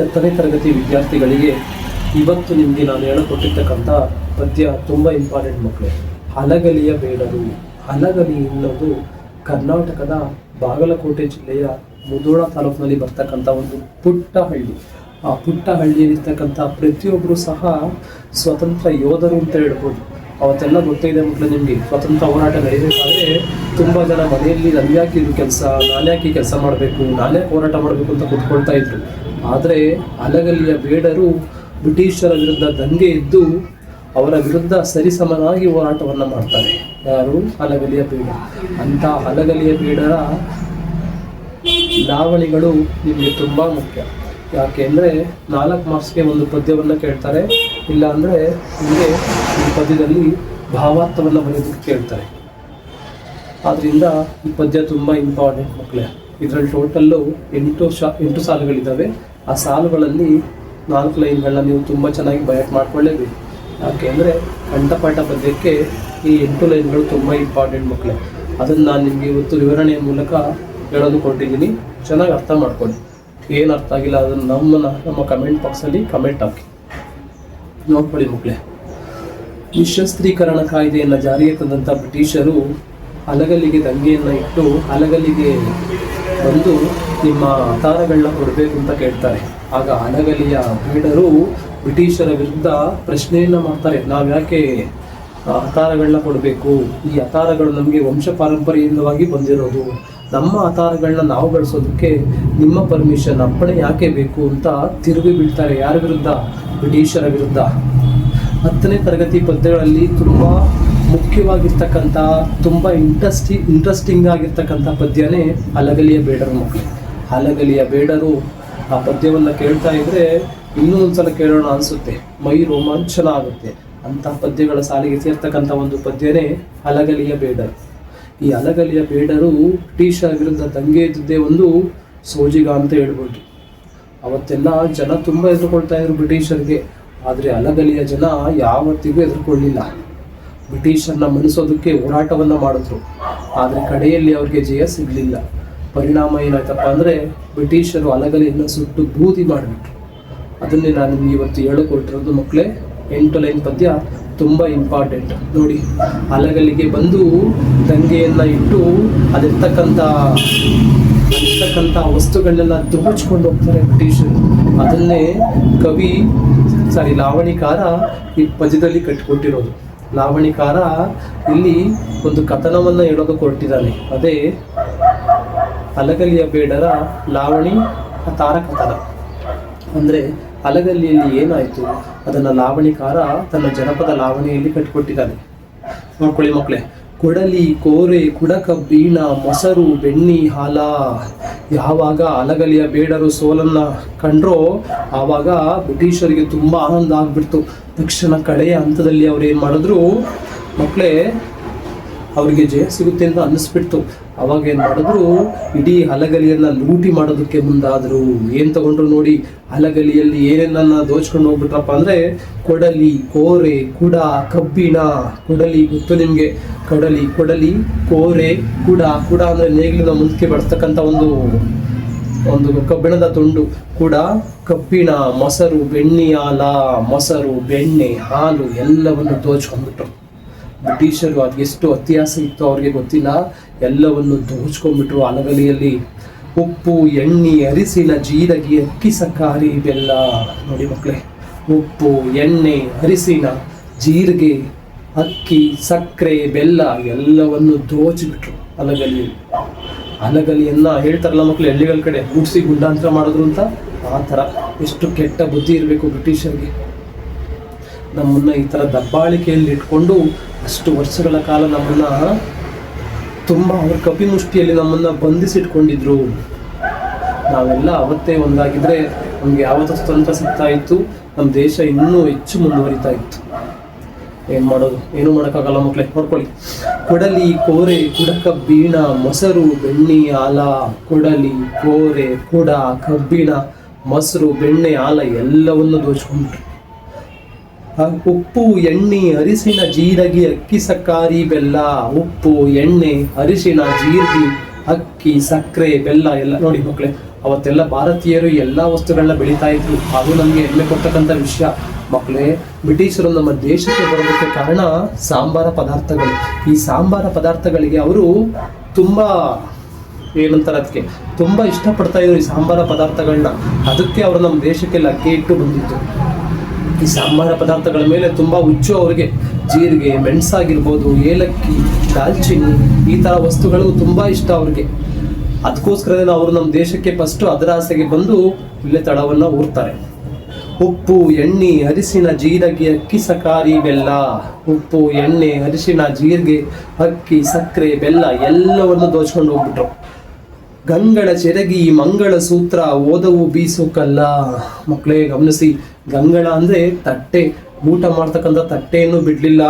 10ನೇ ತರಗತಿ ವಿದ್ಯಾರ್ಥಿಗಳಿಗೆ ಇವತ್ತು ನಿಮಗೆ ನಾನು ಹೇಳಿಕೊಟ್ಟಿರ್ತಕ್ಕಂಥ ಪದ್ಯ ತುಂಬ ಇಂಪಾರ್ಟೆಂಟ್ ಮಕ್ಕಳೇ. ಹಲಗಲಿಯ ಬೇಡರು. ಹಲಗಲಿ ಎನ್ನುವುದು ಕರ್ನಾಟಕದ ಬಾಗಲಕೋಟೆ ಜಿಲ್ಲೆಯ ಮುಧೋಳ ತಾಲೂಕಿನಲ್ಲಿ ಬರ್ತಕ್ಕಂಥ ಒಂದು ಪುಟ್ಟ ಹಳ್ಳಿ. ಆ ಪುಟ್ಟ ಹಳ್ಳಿಯಲ್ಲಿರ್ತಕ್ಕಂಥ ಪ್ರತಿಯೊಬ್ಬರು ಸಹ ಸ್ವತಂತ್ರ ಯೋಧರು ಅಂತ ಹೇಳ್ಬೋದು. ಅವತ್ತೆಲ್ಲ ಗೊತ್ತಿದೆ ಮಕ್ಕಳು ನಿಮಗೆ. ಸ್ವತಂತ್ರ ಹೋರಾಟ ನಡೀಬೇಕಾದ್ರೆ ತುಂಬ ಜನ ಮನೆಯಲ್ಲಿ ನನ್ಯಾಕೆ ಇದು ಕೆಲಸ, ನಾನ್ಯಾಕೆ ಕೆಲಸ ಮಾಡಬೇಕು, ನಾನ್ಯಾಕೆ ಹೋರಾಟ ಮಾಡಬೇಕು ಅಂತ ಕೂತ್ಕೊಳ್ತಾ ಇದ್ರು. ಆದರೆ ಹಲಗಲಿಯ ಬೇಡರು ಬ್ರಿಟಿಷರ ವಿರುದ್ಧ ದಂಗೆ ಎದ್ದು ಅವರ ವಿರುದ್ಧ ಸರಿಸಮನಾಗಿ ಹೋರಾಟವನ್ನು ಮಾಡ್ತಾರೆ. ಯಾರು? ಹಲಗಲಿಯ ಬೇಡ. ಅಂಥ ಹಲಗಲಿಯ ಬೇಡರ ಲಾವಣಿಗಳು ನಿಮಗೆ ತುಂಬ ಮುಖ್ಯ. ಯಾಕೆ ಅಂದರೆ 4 ಮಾರ್ಕ್ಸ್ಗೆ ಒಂದು ಪದ್ಯವನ್ನು ಕೇಳ್ತಾರೆ, ಇಲ್ಲ ಅಂದರೆ ನಿಮಗೆ ಈ ಪದ್ಯದಲ್ಲಿ ಭಾವಾರ್ಥವನ್ನು ಬರೆಯೋದಕ್ಕೆ ಕೇಳ್ತಾರೆ. ಆದ್ದರಿಂದ ಈ ಪದ್ಯ ತುಂಬ ಇಂಪಾರ್ಟೆಂಟ್ ಮಕ್ಕಳೇ. ಇದರಲ್ಲಿ ಟೋಟಲ್ಲು 8 ಸಾಲುಗಳಿದ್ದಾವೆ. ಆ ಸಾಲುಗಳಲ್ಲಿ 4 ಲೈನ್ಗಳನ್ನ ನೀವು ತುಂಬ ಚೆನ್ನಾಗಿ ಬಯಟ್ ಮಾಡ್ಕೊಳ್ಳೇಬೇಕು. ಯಾಕೆ ಅಂದರೆ ಕಂಠಪಾಠ ಪದ್ಯಕ್ಕೆ ಈ 8 ಲೈನ್ಗಳು ತುಂಬ ಇಂಪಾರ್ಟೆಂಟ್ ಮಕ್ಕಳೇ. ಅದನ್ನು ನಾನು ನಿಮಗೆ ಇವತ್ತು ವಿವರಣೆಯ ಮೂಲಕ ಹೇಳೋದು ಕೊಟ್ಟಿದ್ದೀನಿ. ಚೆನ್ನಾಗಿ ಅರ್ಥ ಮಾಡ್ಕೊಳ್ಳಿ. ಏನು ಅರ್ಥ ಆಗಿಲ್ಲ ಅದನ್ನು ನಮ್ಮ ಕಮೆಂಟ್ ಬಾಕ್ಸಲ್ಲಿ ಕಮೆಂಟ್ ಹಾಕಿ ನೋಡ್ಕೊಳ್ಳಿ ಮಕ್ಕಳೇ. ನಿಶಸ್ತ್ರೀಕರಣ ಕಾಯ್ದೆಯನ್ನು ಜಾರಿಗೆ ತಂದಂಥ ಬ್ರಿಟಿಷರು ಹಲಗಲಿಗೆ ದಂಗೆಯನ್ನು ಇಟ್ಟು ಹಲಗಲಿಗೆ ಬಂದು ನಿಮ್ಮ ಆಧಾರಗಳನ್ನ ಕೊಡಬೇಕು ಅಂತ ಕೇಳ್ತಾರೆ. ಆಗ ಹಲಗಲಿಯ ಬೇಡರು ಬ್ರಿಟಿಷರ ವಿರುದ್ಧ ಪ್ರಶ್ನೆಯನ್ನು ಮಾಡ್ತಾರೆ. ನಾವು ಯಾಕೆ ಆಧಾರಗಳನ್ನ ಕೊಡಬೇಕು? ಈ ಆಧಾರಗಳು ನಮಗೆ ವಂಶ ಪಾರಂಪರ್ಯವಾಗಿ ಬಂದಿರೋದು. ನಮ್ಮ ಆಧಾರಗಳನ್ನ ನಾವು ಬಳಸೋದಕ್ಕೆ ನಿಮ್ಮ ಪರ್ಮಿಷನ್, ಅಪ್ಪಣೆ ಯಾಕೆ ಬೇಕು ಅಂತ ತಿರುಗಿ ಬೀಳ್ತಾರೆ. ಯಾರ ವಿರುದ್ಧ? ಬ್ರಿಟಿಷರ ವಿರುದ್ಧ. 10ನೇ ತರಗತಿ ಪದ್ಯಗಳಲ್ಲಿ ತುಂಬ ಮುಖ್ಯವಾಗಿರ್ತಕ್ಕಂಥ ತುಂಬ ಇಂಟ್ರೆಸ್ಟಿಂಗ್ ಆಗಿರ್ತಕ್ಕಂಥ ಪದ್ಯನೇ ಹಲಗಲಿಯ ಬೇಡರು ಮಕ್ಕಳು. ಹಲಗಲಿಯ ಬೇಡರು ಆ ಪದ್ಯವನ್ನು ಕೇಳ್ತಾ ಇದ್ರೆ ಇನ್ನೂ ಒಂದ್ಸಲ ಕೇಳೋಣ ಅನಿಸುತ್ತೆ, ಮೈ ರೋಮಾಂಚನ ಆಗುತ್ತೆ. ಅಂಥ ಪದ್ಯಗಳ ಸಾಲಿಗೆ ಸೇರ್ತಕ್ಕಂಥ ಒಂದು ಪದ್ಯನೇ ಹಲಗಲಿಯ ಬೇಡರು. ಈ ಹಲಗಲಿಯ ಬೇಡರು ಬ್ರಿಟಿಷರ ವಿರುದ್ಧ ದಂಗೆ ಎದ್ದಿದ್ದೇ ಒಂದು ಸೋಜಿಗ ಅಂತ ಹೇಳ್ಬೋದು. ಅವತ್ತೆಲ್ಲ ಜನ ತುಂಬ ಎದುರುಕೊಳ್ತಾ ಇದ್ರು ಬ್ರಿಟಿಷರಿಗೆ. ಆದರೆ ಹಲಗಲಿಯ ಜನ ಯಾವತ್ತಿಗೂ ಎದುರುಕೊಳ್ಳಿಲ್ಲ. ಬ್ರಿಟಿಷರನ್ನ ಮಣಿಸೋದಕ್ಕೆ ಹೋರಾಟವನ್ನು ಮಾಡಿದ್ರು. ಆದರೆ ಕಡೆಯಲ್ಲಿ ಅವ್ರಿಗೆ ಜಯ ಸಿಗಲಿಲ್ಲ. ಪರಿಣಾಮ ಏನಾಯ್ತಪ್ಪ ಅಂದರೆ ಬ್ರಿಟಿಷರು ಹಲಗಲಿಯನ್ನು ಸುಟ್ಟು ಬೂದಿ ಮಾಡಿಬಿಟ್ರು. ಅದನ್ನೇ ನಾನು ನಿಮಗೆ ಇವತ್ತು ಹೇಳಿಕೊಟ್ಟಿರೋದು ಮಕ್ಕಳೇ. 8 ಲೈನ್ ಪದ್ಯ ತುಂಬ ಇಂಪಾರ್ಟೆಂಟ್. ನೋಡಿ, ಹಲಗಲಿಗೆ ಬಂದು ದಂಗೆಯನ್ನು ಇಟ್ಟು ಅಲ್ಲಿರ್ತಕ್ಕಂಥ ವಸ್ತುಗಳನ್ನೆಲ್ಲ ದೋಚ್ಕೊಂಡು ಹೋಗ್ತಾರೆ ಬ್ರಿಟಿಷರು. ಅದನ್ನೇ ಲಾವಣಿಕಾರ ಈ ಪದ್ಯದಲ್ಲಿ ಕಟ್ಟಿಕೊಟ್ಟಿರೋದು. ಲಾವಣಿಕಾರ ಇಲ್ಲಿ ಒಂದು ಕಥನವನ್ನು ಹೇಳೋದು ಕೊಟ್ಟಿದ್ದಾನೆ. ಅದೇ ಹಲಗಲಿಯ ಬೇಡರ ಲಾವಣಿ ತಾರ ಕಥನ. ಅಂದರೆ ಹಲಗಲಿಯಲ್ಲಿ ಏನಾಯಿತು ಅದನ್ನು ಲಾವಣಿಕಾರ ತನ್ನ ಜನಪದ ಲಾವಣಿಯಲ್ಲಿ ಕಟ್ಟಿಕೊಟ್ಟಿದ್ದಾನೆ. ನೋಡ್ಕೊಳ್ಳಿ ಮಕ್ಕಳೇ. ಕೊಡಲಿ ಕೋರೆ ಕುಡಕ ಬೀಣ ಮೊಸರು ಬೆಣ್ಣಿ ಹಾಲ. ಯಾವಾಗ ಹಲಗಲಿಯ ಬೇಡರು ಸೋಲನ್ನು ಕಂಡ್ರೋ ಆವಾಗ ಬ್ರಿಟಿಷರಿಗೆ ತುಂಬ ಆನಂದ ಆಗಿಬಿಡ್ತು. ತಕ್ಷಣ ಕಡೆಯ ಹಂತದಲ್ಲಿ ಅವ್ರು ಏನು ಮಾಡಿದ್ರು ಮಕ್ಕಳೇ, ಅವರಿಗೆ ಜಯ ಸಿಗುತ್ತೆ ಅಂತ ಅನ್ನಿಸ್ಬಿಡ್ತು. ಅವಾಗ ಏನು ಮಾಡಿದ್ರು, ಇಡೀ ಹಲಗಲಿಯನ್ನು ಲೂಟಿ ಮಾಡೋದಕ್ಕೆ ಮುಂದಾದರು. ಏನು ತಗೊಂಡ್ರು ನೋಡಿ, ಹಲಗಲಿಯಲ್ಲಿ ಏನೇನನ್ನ ದೋಚ್ಕೊಂಡು ಹೋಗ್ಬಿಟ್ರಪ್ಪ ಅಂದರೆ ಕೊಡಲಿ ಕೋರೆ ಕುಡ ಕಬ್ಬಿಣ. ಕೊಡಲಿ ಗೊತ್ತು ನಿಮಗೆ, ಕೊಡಲಿ ಕೋರೆ ಕುಡ ಅಂದರೆ ನೇಗಿಲಿನ ಮುಂದಕ್ಕೆ ಬಳಸ್ತಕ್ಕಂಥ ಒಂದು ಕಬ್ಬಿಣದ ತುಂಡು. ಕುಡ, ಕಬ್ಬಿಣ, ಮೊಸರು, ಬೆಣ್ಣೆ ಹಾಲ. ಮೊಸರು, ಬೆಣ್ಣೆ, ಹಾಲು ಎಲ್ಲವನ್ನು ದೋಚ್ಕೊಂಡ್ಬಿಟ್ರು ಬ್ರಿಟಿಷರು. ಅದೆಷ್ಟು ಅತ್ಯಾಸ ಇತ್ತು ಅವ್ರಿಗೆ ಗೊತ್ತಿಲ್ಲ. ಎಲ್ಲವನ್ನು ದೋಚ್ಕೊಂಡ್ಬಿಟ್ರು ಹಲಗಲಿಯಲ್ಲಿ. ಉಪ್ಪು, ಎಣ್ಣೆ, ಅರಿಶಿನ, ಜೀರಿಗೆ, ಅಕ್ಕಿ, ಸಕ್ಕರೆ, ಬೆಲ್ಲ. ನೋಡಿ ಮಕ್ಕಳೇ, ಉಪ್ಪು, ಎಣ್ಣೆ, ಅರಿಶಿನ, ಜೀರಿಗೆ, ಅಕ್ಕಿ, ಸಕ್ಕರೆ, ಬೆಲ್ಲ ಎಲ್ಲವನ್ನು ದೋಚಿಬಿಟ್ರು ಹಲಗಲಿಯಲ್ಲಿ. ಹಲಗಲಿಯನ್ನು ಹೇಳ್ತಾರಲ್ಲ ಮಕ್ಕಳು, ಹಳ್ಳಿಗಳ ಕಡೆ ಗುಡ್ಸಿ ಗುಡ್ಡಾಂತರ ಮಾಡಿದ್ರು ಅಂತ. ಆ ಥರ ಎಷ್ಟು ಕೆಟ್ಟ ಬುದ್ಧಿ ಇರಬೇಕು ಬ್ರಿಟಿಷರಿಗೆ. ನಮ್ಮನ್ನು ಈ ಥರ ದಬ್ಬಾಳಿಕೆಯಲ್ಲಿ ಇಟ್ಕೊಂಡು ಅಷ್ಟು ವರ್ಷಗಳ ಕಾಲ ನಮ್ಮನ್ನು ತುಂಬ ಅವ್ರ ಕಪಿಮುಷ್ಟಿಯಲ್ಲಿ ನಮ್ಮನ್ನು ಬಂಧಿಸಿಟ್ಕೊಂಡಿದ್ರು. ನಾವೆಲ್ಲ ಅವತ್ತೇ ಒಂದಾಗಿದ್ದರೆ ನಮಗೆ ಯಾವತ್ತೂ ಸ್ವತಂತ್ರ ಸಿಗ್ತಾ ಇತ್ತು. ನಮ್ಮ ದೇಶ ಇನ್ನೂ ಹೆಚ್ಚು ಮುಂದುವರಿತಾ ಇತ್ತು. ಏನು ಮಾಡೋದು? ಏನೂ ಮಾಡೋಕ್ಕಾಗಲ್ಲ ಮಕ್ಕಳೇ. ನೋಡ್ಕೊಳ್ಳಿ. ಕೊಡಲಿ ಕೋರೆ ಕುಡಕ ಬೀಣ ಮೊಸರು ಬೆಣ್ಣೆ ಹಾಲ. ಕೊಡಲಿ ಕೋರೆ ಕುಡ ಕಬ್ಬಿಣ ಮೊಸರು ಬೆಣ್ಣೆ ಹಾಲ ಎಲ್ಲವನ್ನು ದೋಚ್ಕೊಂಡ್ಬಿಟ್ರು. ಉಪ್ಪು, ಎಣ್ಣೆ, ಅರಿಶಿನ, ಜೀರಿಗೆ, ಅಕ್ಕಿ, ಸಕ್ಕರೆ, ಬೆಲ್ಲ. ಉಪ್ಪು, ಎಣ್ಣೆ, ಅರಿಶಿನ, ಜೀರಿಗೆ, ಅಕ್ಕಿ, ಸಕ್ಕರೆ, ಬೆಲ್ಲ ಎಲ್ಲ. ನೋಡಿ ಮಕ್ಕಳೇ, ಅವತ್ತೆಲ್ಲ ಭಾರತೀಯರು ಎಲ್ಲ ವಸ್ತುಗಳನ್ನ ಬೆಳೀತಾ ಇದ್ರು. ಅದು ನಮಗೆ ಹೆಮ್ಮೆ ಕೊಡ್ತಕ್ಕಂಥ ವಿಷಯ ಮಕ್ಕಳೇ. ಬ್ರಿಟಿಷರು ನಮ್ಮ ದೇಶಕ್ಕೆ ಬರೋದಕ್ಕೆ ಕಾರಣ ಸಾಂಬಾರ ಪದಾರ್ಥಗಳು. ಈ ಸಾಂಬಾರ ಪದಾರ್ಥಗಳಿಗೆ ಅವರು ತುಂಬಾ ಏನಂತಾರೆ ಅದಕ್ಕೆ ತುಂಬಾ ಇಷ್ಟಪಡ್ತಾ ಇದ್ರು ಈ ಸಾಂಬಾರ ಪದಾರ್ಥಗಳನ್ನ. ಅದಕ್ಕೆ ಅವರು ನಮ್ಮ ದೇಶಕ್ಕೆ ಲಗ್ಗೆ ಇಟ್ಟು ಬಂದಿತ್ತು. ಈ ಸಾಂಬಾರ ಪದಾರ್ಥಗಳ ಮೇಲೆ ತುಂಬಾ ಹುಚ್ಚು ಅವರಿಗೆ. ಜೀರಿಗೆ, ಮೆಣಸಾಗಿರ್ಬೋದು, ಏಲಕ್ಕಿ, ದಾಲ್ಚಿನ್ನಿ ಈ ತರ ವಸ್ತುಗಳು ತುಂಬಾ ಇಷ್ಟ ಅವ್ರಿಗೆ. ಅದಕ್ಕೋಸ್ಕರನೇ ಅವರು ನಮ್ಮ ದೇಶಕ್ಕೆ ಫಸ್ಟ್ ಅದರ ಆಸೆಗೆ ಬಂದು ಇಲ್ಲೇ ತಳವನ್ನ ಊರ್ತಾರೆ. ಉಪ್ಪು, ಎಣ್ಣೆ, ಅರಿಶಿನ, ಜೀರಿಗೆ, ಅಕ್ಕಿ, ಸಕಾರಿ, ಬೆಲ್ಲ. ಉಪ್ಪು, ಎಣ್ಣೆ, ಅರಿಶಿನ, ಜೀರಿಗೆ, ಅಕ್ಕಿ, ಸಕ್ಕರೆ, ಬೆಲ್ಲ ಎಲ್ಲವನ್ನು ದೋಚ್ಕೊಂಡು ಹೋಗ್ಬಿಟ್ರು. ಗಂಗಳ ಚೆರಗಿ, ಮಂಗಳ ಸೂತ್ರ, ಓದವು ಬೀಸು ಕಲ್ಲ. ಮಕ್ಕಳೇ ಗಮನಿಸಿ, ಗಂಗಳ ಅಂದ್ರೆ ತಟ್ಟೆ, ಊಟ ಮಾಡ್ತಕ್ಕಂಥ ತಟ್ಟೆಯನ್ನು ಬಿಡ್ಲಿಲ್ಲ.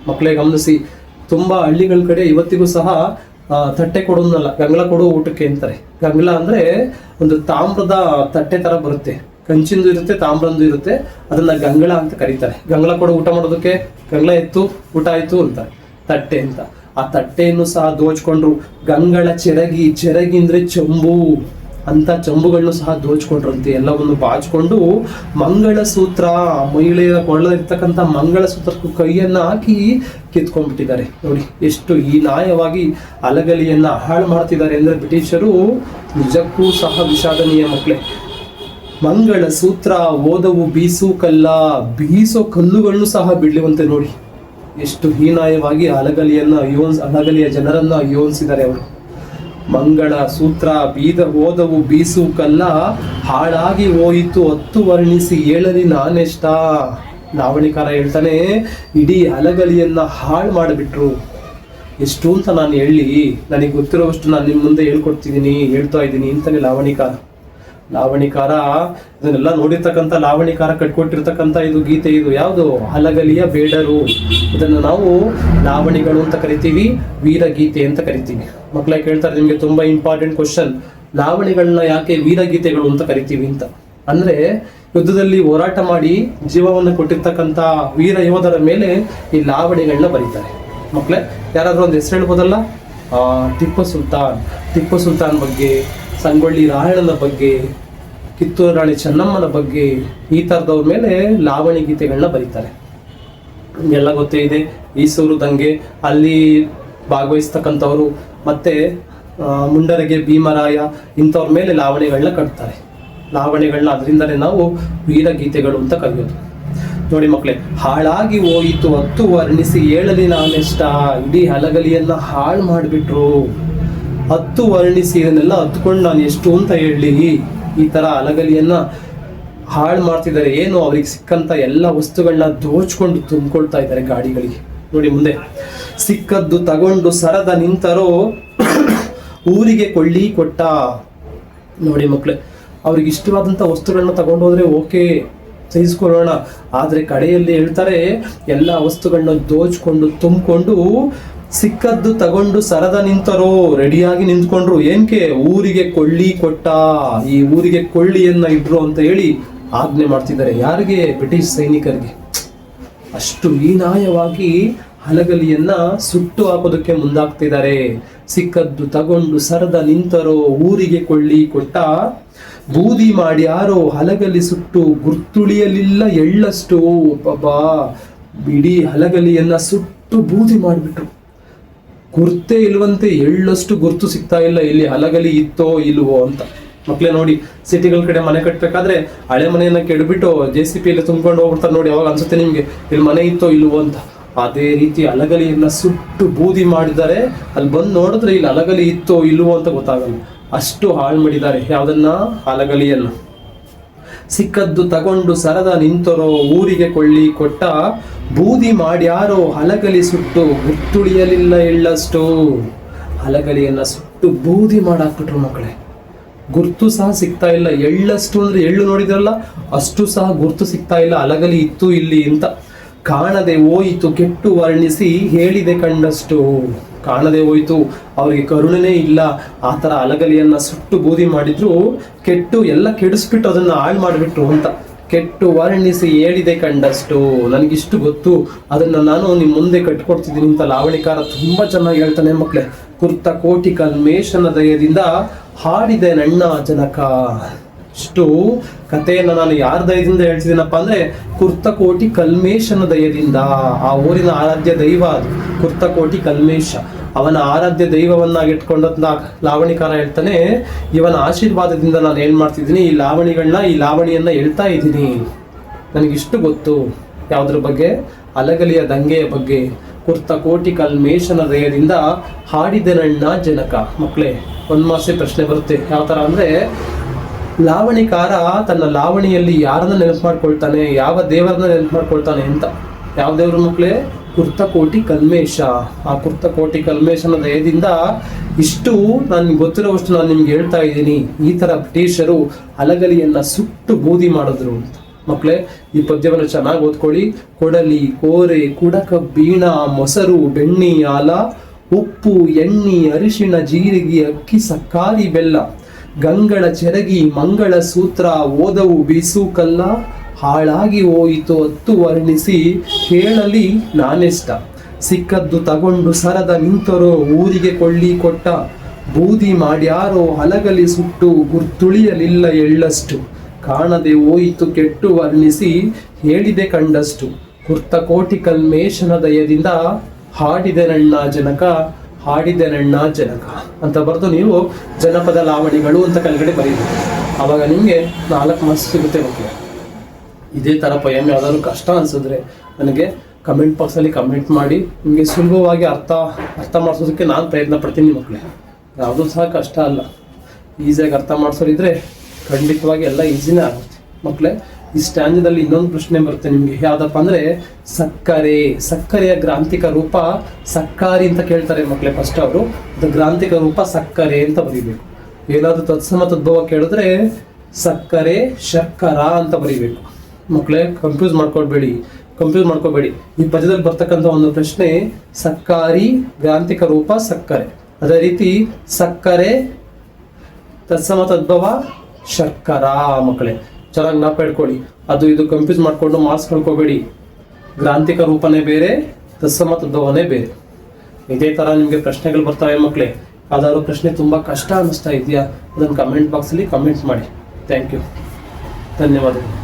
ಮಕ್ಕಳೇ ಗಮನಿಸಿ, ತುಂಬಾ ಹಳ್ಳಿಗಳ ಕಡೆ ಇವತ್ತಿಗೂ ಸಹ ತಟ್ಟೆ ಕೊಡೋದನ್ನಲ್ಲ, ಗಂಗಳ ಕೊಡೋ ಊಟಕ್ಕೆ ಅಂತಾರೆ. ಗಂಗಳ ಅಂದ್ರೆ ಒಂದು ತಾಮ್ರದ ತಟ್ಟೆ ತರ ಬರುತ್ತೆ, ಕಂಚಿಂದು ಇರುತ್ತೆ, ತಾಮ್ರಂದು ಇರುತ್ತೆ, ಅದನ್ನ ಗಂಗಳ ಅಂತ ಕರೀತಾರೆ. ಗಂಗಳ ಕೊಡೋ ಊಟ ಮಾಡೋದಕ್ಕೆ ಗಂಗಳ ಎತ್ತು ಊಟ ಆಯ್ತು ಅಂತಾರೆ, ತಟ್ಟೆ ಅಂತ. ಆ ತಟ್ಟೆಯನ್ನು ಸಹ ದೋಚ್ಕೊಂಡ್ರು. ಗಂಗಳ ಚೆರಗಿ, ಚೆರಗಿ ಅಂದ್ರೆ ಚಂಬು ಅಂತ ಚಂಬುಗಳನ್ನು ಸಹ ದೋಚ್ಕೊಂಡ್ರಂತೆ. ಎಲ್ಲವನ್ನು ಬಾಚ್ಕೊಂಡು ಮಂಗಳ ಸೂತ್ರ, ಮಹಿಳೆಯರ ಕೊಳ್ಳಿರ್ತಕ್ಕಂಥ ಮಂಗಳ ಸೂತ್ರಕ್ಕೂ ಕೈಯನ್ನ ಹಾಕಿ ಕಿತ್ಕೊಂಡ್ಬಿಟ್ಟಿದ್ದಾರೆ. ನೋಡಿ ಎಷ್ಟು ಹೀನಾಯವಾಗಿ ಅಲಗಲಿಯನ್ನ ಹಾಳು ಮಾಡ್ತಿದ್ದಾರೆ ಅಂದ್ರೆ ಬ್ರಿಟಿಷರು. ನಿಜಕ್ಕೂ ಸಹ ವಿಷಾದನೀಯ ಮಕ್ಕಳೇ. ಮಂಗಳ ಸೂತ್ರ, ಓದವು ಬೀಸು ಕಲ್ಲ, ಬೀಸೋ ಕಲ್ಲುಗಳನ್ನು ಸಹ ಬಿಡ್ಲಿವಂತೆ. ನೋಡಿ ಎಷ್ಟು ಹೀನಾಯವಾಗಿ ಅಲಗಲಿಯ ಜನರನ್ನ ಯೋನಿಸಿದ್ದಾರೆ ಅವರು. ಮಂಗಳ ಸೂತ್ರ, ಓದವು ಬೀಸು ಕಲ್ಲ, ಹಾಳಾಗಿ ಹೋಯಿತು ಹತ್ತು ವರ್ಣಿಸಿ ಏಳಲಿ ನಾನೆಷ್ಟ. ಲಾವಣಿಕಾರ ಹೇಳ್ತಾನೆ, ಇಡೀ ಅಲಗಲಿಯನ್ನ ಹಾಳು ಮಾಡಿಬಿಟ್ರು. ಎಷ್ಟು ಅಂತ ನಾನು ಹೇಳಿ, ನನಗೆ ಗೊತ್ತಿರೋವಷ್ಟು ನಾನು ನಿಮ್ಮ ಮುಂದೆ ಹೇಳ್ತಾ ಇದ್ದೀನಿ ಅಂತಾನೆ ಲಾವಣಿಕಾರ ಇದನ್ನೆಲ್ಲ ನೋಡಿರ್ತಕ್ಕಂಥ ಲಾವಣಿಕಾರ ಕಟ್ಕೊಟ್ಟಿರ್ತಕ್ಕಂಥ ಇದು ಗೀತೆ. ಇದು ಯಾವುದು? ಅಲಗಲಿಯ ಬೇಡರು. ಇದನ್ನು ನಾವು ಲಾವಣಿಗಳು ಅಂತ ಕರಿತೀವಿ, ವೀರಗೀತೆ ಅಂತ ಕರಿತೀವಿ. ಮಕ್ಕಳ ಕೇಳ್ತಾರೆ ನಿಮ್ಗೆ ತುಂಬಾ ಇಂಪಾರ್ಟೆಂಟ್ ಕ್ವಶನ್, ಲಾವಣಿಗಳನ್ನ ಯಾಕೆ ವೀರಗೀತೆಗಳು ಅಂತ ಕರಿತೀವಿ ಅಂತ. ಅಂದ್ರೆ ಯುದ್ಧದಲ್ಲಿ ಹೋರಾಟ ಮಾಡಿ ಜೀವವನ್ನು ಕೊಟ್ಟಿರ್ತಕ್ಕಂಥ ವೀರ ಯೋಧರ ಮೇಲೆ ಈ ಲಾವಣಿಗಳನ್ನ ಬರೀತಾರೆ. ಮಕ್ಕಳೇ ಯಾರಾದ್ರೂ ಒಂದು ಹೆಸರು ಹೇಳ್ಬೋದಲ್ಲ? ಟಿಪ್ಪು ಸುಲ್ತಾನ್ ಬಗ್ಗೆ, ಸಂಗೊಳ್ಳಿ ರಾಯಣ್ಣನ ಬಗ್ಗೆ, ಕಿತ್ತೂರು ರಾಣಿ ಚೆನ್ನಮ್ಮನ ಬಗ್ಗೆ, ಈ ಥರದವ್ರ ಮೇಲೆ ಲಾವಣಿ ಗೀತೆಗಳನ್ನ ಬರೀತಾರೆ. ಎಲ್ಲ ಗೊತ್ತೇ ಇದೆ. ಈಸೂರು ದಂಗೆ ಅಲ್ಲಿ ಭಾಗವಹಿಸ್ತಕ್ಕಂಥವ್ರು, ಮತ್ತೆ ಮುಂಡರಗೆ, ಭೀಮರಾಯ ಇಂಥವ್ರ ಮೇಲೆ ಲಾವಣಿಗಳನ್ನ ಕಟ್ತಾರೆ. ಲಾವಣಿಗಳನ್ನ ಅದರಿಂದಲೇ ನಾವು ವೀರಗೀತೆಗಳು ಅಂತ ಕರೆಯೋದು. ನೋಡಿ ಮಕ್ಕಳೇ, ಹಾಳಾಗಿ ಹೋಯಿತು ಹತ್ತು ವರ್ಣಿಸಿ ಏಳಲಿ ನಾನೆಷ್ಟ. ಇಡೀ ಅಲಗಲಿಯನ್ನ ಹಾಳು ಮಾಡಿಬಿಟ್ರು. ಹತ್ತು ವರ್ಣಿಸಿ ಇದನ್ನೆಲ್ಲ ಹತ್ಕೊಂಡು ನಾನು ಎಷ್ಟು ಅಂತ ಹೇಳಿ. ಈ ತರ ಅಲಗಲಿಯನ್ನ ಹಾಳು ಮಾಡ್ತಿದ್ದಾರೆ. ಏನು ಅವ್ರಿಗೆ ಸಿಕ್ಕಂತ ಎಲ್ಲ ವಸ್ತುಗಳನ್ನ ದೋಚ್ಕೊಂಡು ತುಂಬಿಕೊಳ್ತಾ ಇದ್ದಾರೆ ಗಾಡಿಗಳಿಗೆ. ನೋಡಿ ಮುಂದೆ, ಸಿಕ್ಕದ್ದು ತಗೊಂಡು ಸರದ ನಿಂತರೋ ಊರಿಗೆ ಕೊಳ್ಳಿ ಕೊಟ್ಟ. ನೋಡಿ ಮಕ್ಕಳೇ, ಅವ್ರಿಗೆ ಇಷ್ಟವಾದಂತ ವಸ್ತುಗಳನ್ನ ತಗೊಂಡು ಹೋದ್ರೆ ಓಕೆ, ಸಹಿಸ್ಕೊಳ್ಳೋಣ. ಆದ್ರೆ ಕಡೆಯಲ್ಲಿ ಹೇಳ್ತಾರೆ, ಎಲ್ಲ ವಸ್ತುಗಳನ್ನ ದೋಚ್ಕೊಂಡು ತುಂಬಿಕೊಂಡು ಸಿಕ್ಕದ್ದು ತಗೊಂಡು ಸರದ ನಿಂತರೋ, ರೆಡಿಯಾಗಿ ನಿಂತ್ಕೊಂಡ್ರು. ಏನ್ಕೆ? ಊರಿಗೆ ಕೊಳ್ಳಿ ಕೊಟ್ಟ. ಈ ಊರಿಗೆ ಕೊಳ್ಳಿಯನ್ನ ಇಡ್ರು ಅಂತ ಹೇಳಿ ಆಜ್ಞೆ ಮಾಡ್ತಿದ್ದಾರೆ. ಯಾರಿಗೆ? ಬ್ರಿಟಿಷ್ ಸೈನಿಕರಿಗೆ. ಅಷ್ಟು ಹೀನಾಯವಾಗಿ ಅಲಗಲಿಯನ್ನ ಸುಟ್ಟು ಹಾಕೋದಕ್ಕೆ ಮುಂದಾಗ್ತಿದ್ದಾರೆ. ಸಿಕ್ಕದ್ದು ತಗೊಂಡು ಸರದ ನಿಂತರೋ, ಊರಿಗೆ ಕೊಳ್ಳಿ ಕೊಟ್ಟ. ಬೂದಿ ಮಾಡಿ ಯಾರೋ ಹಲಗಲಿ ಸುಟ್ಟು ಗುರ್ತುಳಿಯಲಿಲ್ಲ ಎಳ್ಳಷ್ಟು. ಬಾಬಾ, ಇಡೀ ಹಲಗಲಿಯನ್ನ ಸುಟ್ಟು ಬೂದಿ ಮಾಡಿಬಿಟ್ರು. ಗುರ್ತೇ ಇಲ್ವಂತೆ, ಎಳ್ಳಷ್ಟು ಗುರ್ತು ಸಿಗ್ತಾ ಇಲ್ಲ ಇಲ್ಲಿ ಹಲಗಲಿ ಇತ್ತೋ ಇಲ್ವೋ ಅಂತ. ಮಕ್ಳೇ ನೋಡಿ, ಸಿಟಿಗಳ ಕಡೆ ಮನೆ ಕಟ್ಟಬೇಕಾದ್ರೆ ಹಳೆ ಮನೆಯನ್ನ ಕೆಡಬಿಟ್ಟು JCB ಯಲ್ಲಿ ತುಂಬ್ಕೊಂಡು ಹೋಗ್ಬಿಡ್ತಾರೆ. ನೋಡಿ, ಅವಾಗ ಅನ್ಸುತ್ತೆ ನಿಮ್ಗೆ ಇಲ್ಲಿ ಮನೆ ಇತ್ತೋ ಇಲ್ವೋ ಅಂತ. ಅದೇ ರೀತಿ ಅಲಗಲಿಯನ್ನ ಸುಟ್ಟು ಬೂದಿ ಮಾಡಿದ್ದಾರೆ. ಅಲ್ಲಿ ಬಂದು ನೋಡಿದ್ರೆ ಇಲ್ಲಿ ಅಲಗಲಿ ಇತ್ತೋ ಇಲ್ವೋ ಅಂತ ಗೊತ್ತಾಗಲ್ಲ. ಅಷ್ಟು ಹಾಳು ಮಾಡಿದ್ದಾರೆ ಯಾವ್ದನ್ನ? ಅಲಗಲಿಯನ್ನ. ಸಿಕ್ಕದ್ದು ತಗೊಂಡು ಸರದ ನಿಂತರೋ, ಊರಿಗೆ ಕೊಳ್ಳಿ ಕೊಟ್ಟ. ಬೂದಿ ಮಾಡ್ಯಾರೋ ಹಲಗಲಿ ಸುಟ್ಟು ಗುರ್ತುಳಿಯಲಿಲ್ಲ ಎಳ್ಳಷ್ಟು. ಹಲಗಲಿಯನ್ನ ಸುಟ್ಟು ಬೂದಿ ಮಾಡಾಕ್ಬಿಟ್ರು ಮಕ್ಕಳೇ. ಗುರ್ತು ಸಹ ಸಿಗ್ತಾ ಇಲ್ಲ. ಎಳ್ಳಷ್ಟು ಅಂದ್ರೆ ಎಳ್ಳು ನೋಡಿದ್ರಲ್ಲ, ಅಷ್ಟು ಸಹ ಗುರ್ತು ಸಿಗ್ತಾ ಇಲ್ಲ. ಹಲಗಲಿ ಇತ್ತು ಇಲ್ಲಿ ಅಂತ. ಕಾಣದೆ ಹೋಯಿತು ಕೆಟ್ಟು ವರ್ಣಿಸಿ ಹೇಳಿದೆ ಕಂಡಷ್ಟು. ಕಾಣದೆ ಹೋಯ್ತು, ಅವ್ರಿಗೆ ಕರುಣೆನೇ ಇಲ್ಲ. ಆ ತರ ಅಲಗಲಿಯನ್ನ ಸುಟ್ಟು ಬೂದಿ ಮಾಡಿದ್ರು, ಕೆಟ್ಟು ಎಲ್ಲ ಕೆಡಿಸ್ಬಿಟ್ಟು ಅದನ್ನ ಹಾಳು ಮಾಡಿಬಿಟ್ರು ಅಂತ. ಕೆಟ್ಟು ವರ್ಣಿಸಿ ಹೇಳಿದೆ ಕಂಡಷ್ಟು. ನನಗಿಷ್ಟು ಗೊತ್ತು, ಅದನ್ನ ನಾನು ನಿಮ್ಮ ಮುಂದೆ ಕಟ್ಕೊಡ್ತಿದ್ದೀನಿ ಅಂತ ಲಾವಣಿಕಾರ ತುಂಬಾ ಚೆನ್ನಾಗಿ ಹೇಳ್ತಾನೆ ಮಕ್ಕಳೇ. ಕುರ್ತ ಕೋಟಿ ಕಲ್ಮೇಶನ ದಯದಿಂದ ಹಾಡಿದೆ ನನ್ನ ಜನಕ. ಇಷ್ಟು ಕಥೆಯನ್ನ ನಾನು ಯಾರ ದಯದಿಂದ ಹೇಳ್ತಿದ್ದೀನಪ್ಪ ಅಂದ್ರೆ ಕುರ್ತಕೋಟಿ ಕಲ್ಮೇಶನ ದಯದಿಂದ. ಆ ಊರಿನ ಆರಾಧ್ಯ ದೈವ ಅದು ಕುರ್ತಕೋಟಿ ಕಲ್ಮೇಶ. ಅವನ ಆರಾಧ್ಯ ದೈವವನ್ನಾಗಿ ಇಟ್ಕೊಂಡಂತ ಲಾವಣಿಕಾರ ಹೇಳ್ತಾನೆ, ಇವನ ಆಶೀರ್ವಾದದಿಂದ ನಾನು ಏನ್ ಮಾಡ್ತಿದ್ದೀನಿ, ಈ ಲಾವಣಿಯನ್ನ ಹೇಳ್ತಾ ಇದ್ದೀನಿ. ನನಗಿಷ್ಟು ಗೊತ್ತು. ಯಾವುದ್ರ ಬಗ್ಗೆ? ಅಲಗಲಿಯ ದಂಗೆಯ ಬಗ್ಗೆ. ಕುರ್ತಕೋಟಿ ಕಲ್ಮೇಶನ ದಯದಿಂದ ಹಾಡಿದೆ ನನ್ನ ಜನಕ. ಮಕ್ಕಳೇ, ಒಂದ್ ಮಾಸೆ ಪ್ರಶ್ನೆ ಬರುತ್ತೆ. ಯಾವ ತರ ಅಂದ್ರೆ, ಲಾವಣಿಕಾರ ತನ್ನ ಲಾವಣಿಯಲ್ಲಿ ಯಾರನ್ನ ನೆನಪು ಮಾಡ್ಕೊಳ್ತಾನೆ, ಯಾವ ದೇವರನ್ನ ನೆನಪು ಮಾಡ್ಕೊಳ್ತಾನೆ ಅಂತ. ಯಾವ ದೇವ್ರ ಮಕ್ಕಳೇ? ಕುರ್ತಕೋಟಿ ಕಲ್ಮೇಶ. ಆ ಕುರ್ತಕೋಟಿ ಕಲ್ಮೇಶನ ದಯದಿಂದ ಇಷ್ಟು ನಾನು ಗೊತ್ತಿರೋವಷ್ಟು ನಾನು ನಿಮ್ಗೆ ಹೇಳ್ತಾ ಇದ್ದೀನಿ. ಈ ತರ ಬ್ರಿಟಿಷರು ಅಲಗಲಿಯನ್ನ ಸುಟ್ಟು ಬೂದಿ ಮಾಡಿದ್ರು ಅಂತ. ಮಕ್ಕಳೇ, ಈ ಪದ್ಯವನ್ನು ಚೆನ್ನಾಗಿ ಓದ್ಕೊಳ್ಳಿ. ಕೊಡಲಿ, ಕೋರೆ, ಕುಡಕ, ಬೀಣ, ಮೊಸರು, ಬೆಣ್ಣಿ, ಆಲ, ಉಪ್ಪು, ಎಣ್ಣಿ, ಅರಿಶಿಣ, ಜೀರಿಗೆ, ಅಕ್ಕಿ, ಸಕ್ಕಾರಿ, ಬೆಲ್ಲ, ಗಂಗಳ ಚೆರಗಿ, ಮಂಗಳ ಸೂತ್ರ, ಓದವು ಬೀಸು ಕಲ್ಲ, ಹಾಳಾಗಿ ಹೋಯಿತು ಹತ್ತು ವರ್ಣಿಸಿ ಕೇಳಲಿ ನಾನೆಷ್ಟ, ಸಿಕ್ಕದ್ದು ತಗೊಂಡು ಸರದ ನಿಂತರೋ ಊರಿಗೆ ಕೊಳ್ಳಿ ಕೊಟ್ಟ, ಬೂದಿ ಮಾಡ್ಯಾರೋ ಹಲಗಲಿ ಸುಟ್ಟು ಗುರ್ತುಳಿಯಲಿಲ್ಲ ಎಳ್ಳಷ್ಟು, ಕಾಣದೆ ಹೋಯಿತು ಕೆಟ್ಟು ವರ್ಣಿಸಿ ಹೇಳಿದೆ ಕಂಡಷ್ಟು, ಕುರ್ತಕೋಟಿ ಕಲ್ಮೇಶನ ದಯದಿಂದ ಹಾಡಿದೆ ನನ್ನ ಜನಕ, ಹಾಡಿದೆ ನನ್ನ ಜನಕ ಅಂತ ಬರೆದು ನೀವು ಜನಪದ ಲಾವಣಿಗಳು ಅಂತ ಕೆಳಗಡೆ ಬರೀಬೇಕು. ಆವಾಗ ನಿಮಗೆ 4 ಮಾರ್ಕ್ಸ್ ಸಿಗುತ್ತೆ ಮಕ್ಕಳು. ಇದೇ ಥರ ಪೊಯಮ್ ಯಾವ್ದಾದ್ರು ಕಷ್ಟ ಅನ್ಸಿದ್ರೆ ನನಗೆ ಕಮೆಂಟ್ ಬಾಕ್ಸಲ್ಲಿ ಕಮೆಂಟ್ ಮಾಡಿ. ನಿಮಗೆ ಸುಲಭವಾಗಿ ಅರ್ಥ ಮಾಡಿಸೋದಕ್ಕೆ ನಾನು ಪ್ರಯತ್ನ ಪಡ್ತೀನಿ ಮಕ್ಕಳೇ. ಯಾವುದೂ ಸಹ ಕಷ್ಟ ಅಲ್ಲ. ಈಸಿಯಾಗಿ ಅರ್ಥ ಮಾಡಿಸೋರಿದ್ರೆ ಖಂಡಿತವಾಗಿ ಎಲ್ಲ ಈಸಿನೇ ಆಗುತ್ತೆ ಮಕ್ಕಳೇ. ಈ ಸ್ಟ್ಯಾಂಜದಲ್ಲಿ ಇನ್ನೊಂದು ಪ್ರಶ್ನೆ ಬರುತ್ತೆ ನಿಮಗೆ. ಯಾವ್ದಪ್ಪ ಅಂದ್ರೆ ಸಕ್ಕರೆಯ ಗ್ರಾಂಥಿಕ ರೂಪ ಸಕ್ಕಾರಿ ಅಂತ ಕೇಳ್ತಾರೆ ಮಕ್ಕಳೇ. ಫಸ್ಟ್ ಅವರು ಗ್ರಾಂಥಿಕ ರೂಪ ಸಕ್ಕರೆ ಅಂತ ಬರೀಬೇಕು. ಏನಾದ್ರು ತತ್ಸಮ ತದ್ಭವ ಕೇಳಿದ್ರೆ ಸಕ್ಕರೆ ಶರ್ಕರ ಅಂತ ಬರೀಬೇಕು ಮಕ್ಕಳೇ. ಕನ್ಫ್ಯೂಸ್ ಮಾಡ್ಕೊಬೇಡಿ. ಈ ಪದ್ಯದಲ್ಲಿ ಬರ್ತಕ್ಕಂಥ ಒಂದು ಪ್ರಶ್ನೆ ಸಕ್ಕಾರಿ ಗ್ರಾಂಥಿಕ ರೂಪ ಸಕ್ಕರೆ, ಅದೇ ರೀತಿ ಸಕ್ಕರೆ ತತ್ಸಮ ತದ್ಭವ ಶರ್ಕರ. ಮಕ್ಕಳೇ ಚೆನ್ನಾಗಿ ಜ್ಞಾಪ ಇಟ್ಕೊಳ್ಳಿ. ಅದು ಇದು ಕನ್ಫ್ಯೂಸ್ ಮಾಡ್ಕೊಂಡು ಮಾರ್ಕ್ಸ್ ಕಳ್ಕೊಬೇಡಿ. ಗ್ರಾಂಥಿಕ ರೂಪನೇ ಬೇರೆ, ತತ್ಸಮ ತದ್ಭವನೇ ಬೇರೆ. ಇದೇ ತರ ನಿಮ್ಗೆ ಪ್ರಶ್ನೆಗಳು ಬರ್ತವೆ ಮಕ್ಕಳೇ. ಯಾವ್ದಾದ್ರು ಪ್ರಶ್ನೆ ತುಂಬಾ ಕಷ್ಟ ಅನಿಸ್ತಾ ಇದೆಯಾ, ಅದನ್ನು ಕಮೆಂಟ್ ಬಾಕ್ಸಲ್ಲಿ ಕಮೆಂಟ್ ಮಾಡಿ. ಥ್ಯಾಂಕ್ ಯು, ಧನ್ಯವಾದಗಳು.